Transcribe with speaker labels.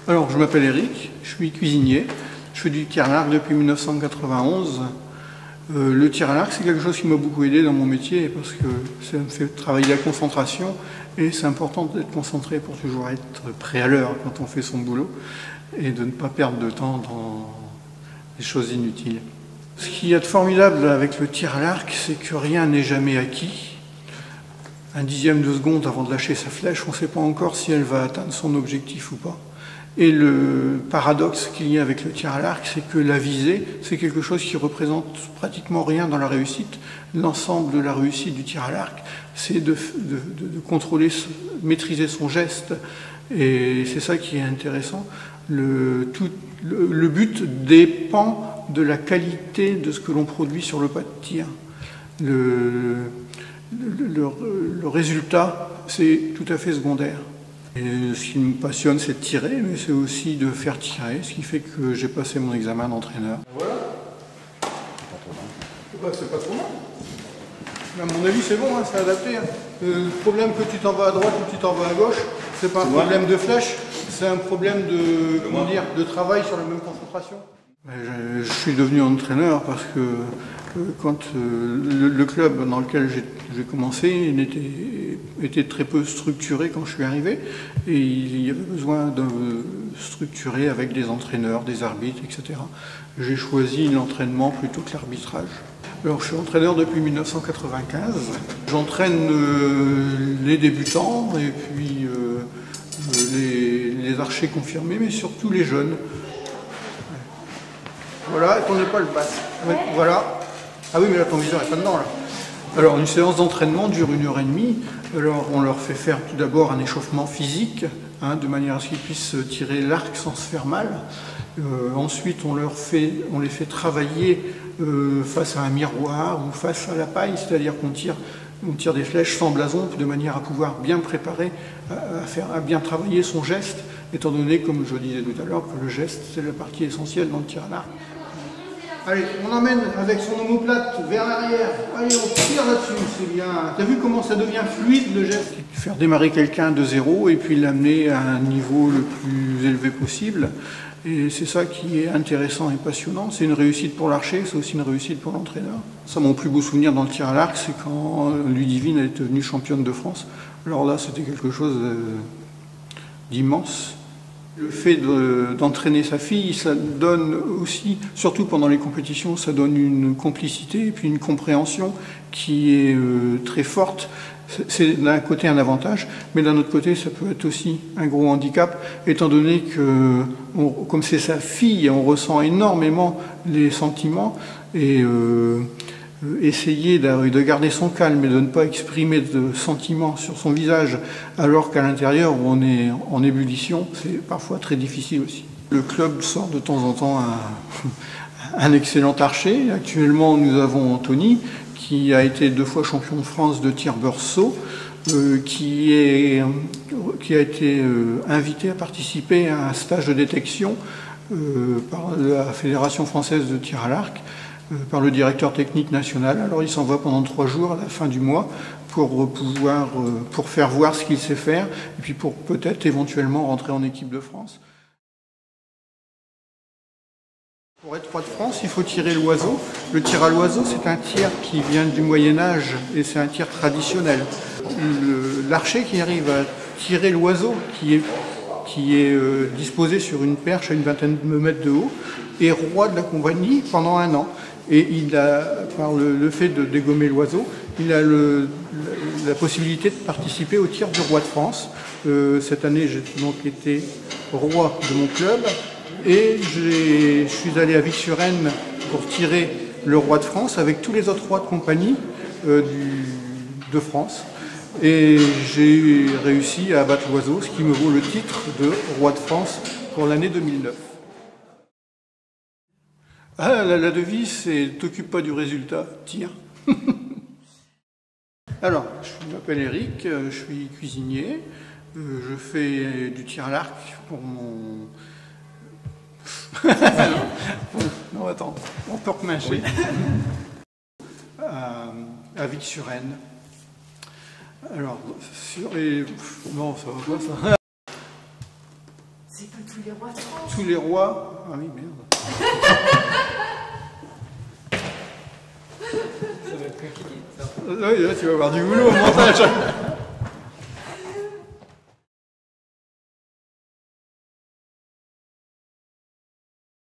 Speaker 1: Alors, je m'appelle Eric, je suis cuisinier, je fais du tir à l'arc depuis 1991. Le tir à l'arc, c'est quelque chose qui m'a beaucoup aidé dans mon métier parce que ça me fait travailler la concentration et c'est important d'être concentré pour toujours être prêt à l'heure quand on fait son boulot et de ne pas perdre de temps dans des choses inutiles. Ce qu'il y a de formidable avec le tir à l'arc, c'est que rien n'est jamais acquis. Un dixième de seconde avant de lâcher sa flèche, on ne sait pas encore si elle va atteindre son objectif ou pas. Et le paradoxe qu'il y a avec le tir à l'arc, c'est que la visée, c'est quelque chose qui représente pratiquement rien dans la réussite. L'ensemble de la réussite du tir à l'arc, c'est de contrôler, maîtriser son geste. Et c'est ça qui est intéressant. Le but dépend de la qualité de ce que l'on produit sur le pas de tir. Le résultat, c'est tout à fait secondaire. Et ce qui me passionne, c'est de tirer, mais c'est aussi de faire tirer, ce qui fait que j'ai passé mon examen d'entraîneur. Voilà. C'est pas trop mal. À mon avis, c'est bon, hein, c'est adapté. Hein. Le problème que tu t'en vas à droite ou tu t'en vas à gauche, c'est pas un problème de flèche, c'est un problème de travail sur la même concentration. Je suis devenu entraîneur parce que quand le club dans lequel j'ai commencé était très peu structuré quand je suis arrivé et il y avait besoin de structurer avec des entraîneurs, des arbitres, etc. J'ai choisi l'entraînement plutôt que l'arbitrage. Alors je suis entraîneur depuis 1995. J'entraîne les débutants et puis les archers confirmés, mais surtout les jeunes. Voilà, et ton épaule basse. Ouais, voilà. Ah oui, mais là, ton viseur n'est pas dedans, là. Alors, une séance d'entraînement dure 1h30. Alors, on leur fait faire tout d'abord un échauffement physique, hein, de manière à ce qu'ils puissent tirer l'arc sans se faire mal. Ensuite, on les fait travailler face à un miroir ou face à la paille, c'est-à-dire qu'on tire des flèches sans blason de manière à pouvoir bien préparer, à bien travailler son geste, étant donné, comme je disais tout à l'heure, que le geste, c'est la partie essentielle dans le tir à l'arc. Allez, on emmène avec son omoplate vers l'arrière. Allez, on tire là-dessus, c'est bien. T'as vu comment ça devient fluide le geste? Faire démarrer quelqu'un de zéro et puis l'amener à un niveau le plus élevé possible. Et c'est ça qui est intéressant et passionnant. C'est une réussite pour l'archer, c'est aussi une réussite pour l'entraîneur. Ça, mon plus beau souvenir dans le tir à l'arc, c'est quand Ludivine est devenue championne de France. Alors là, c'était quelque chose d'immense. Le fait d'entraîner sa fille, ça donne aussi, surtout pendant les compétitions, ça donne une complicité et puis une compréhension qui est très forte. C'est d'un côté un avantage, mais d'un autre côté, ça peut être aussi un gros handicap, étant donné que, comme c'est sa fille, on ressent énormément les sentiments et essayer de garder son calme et de ne pas exprimer de sentiments sur son visage alors qu'à l'intérieur on est en ébullition, c'est parfois très difficile aussi. Le club sort de temps en temps un excellent archer. Actuellement nous avons Anthony qui a été 2 fois champion de France de tir beurre-saut, qui a été invité à participer à un stage de détection par la Fédération française de tir à l'arc, par le directeur technique national. Alors il s'en va pendant 3 jours à la fin du mois pour faire voir ce qu'il sait faire et puis pour peut-être éventuellement rentrer en équipe de France. Pour être roi de France, il faut tirer l'oiseau. Le tir à l'oiseau, c'est un tir qui vient du Moyen-Âge et c'est un tir traditionnel. L'archer qui arrive à tirer l'oiseau, qui est disposé sur une perche à une vingtaine de mètres de haut, est roi de la compagnie pendant 1 an. Et il a, par le fait de dégommer l'oiseau, il a la possibilité de participer au tir du roi de France. Cette année, j'ai donc été roi de mon club et je suis allé à Vic-sur-Aisne pour tirer le roi de France avec tous les autres rois de compagnie de France. Et j'ai réussi à abattre l'oiseau, ce qui me vaut le titre de roi de France pour l'année 2009. Ah, la devise, c'est « t'occupe pas du résultat, tire ». Alors, je m'appelle Eric, je suis cuisinier, je fais du tir à l'arc pour mon... non, attends, mon porte-manché. À Vic-sur-Aisne. Alors, non, ça va pas ça. C'est pas tous
Speaker 2: les rois de France.
Speaker 1: Tous les rois. Ah oui, merde.
Speaker 3: Ça va être compliqué, ça.
Speaker 1: Là, tu vas avoir du boulot au montage.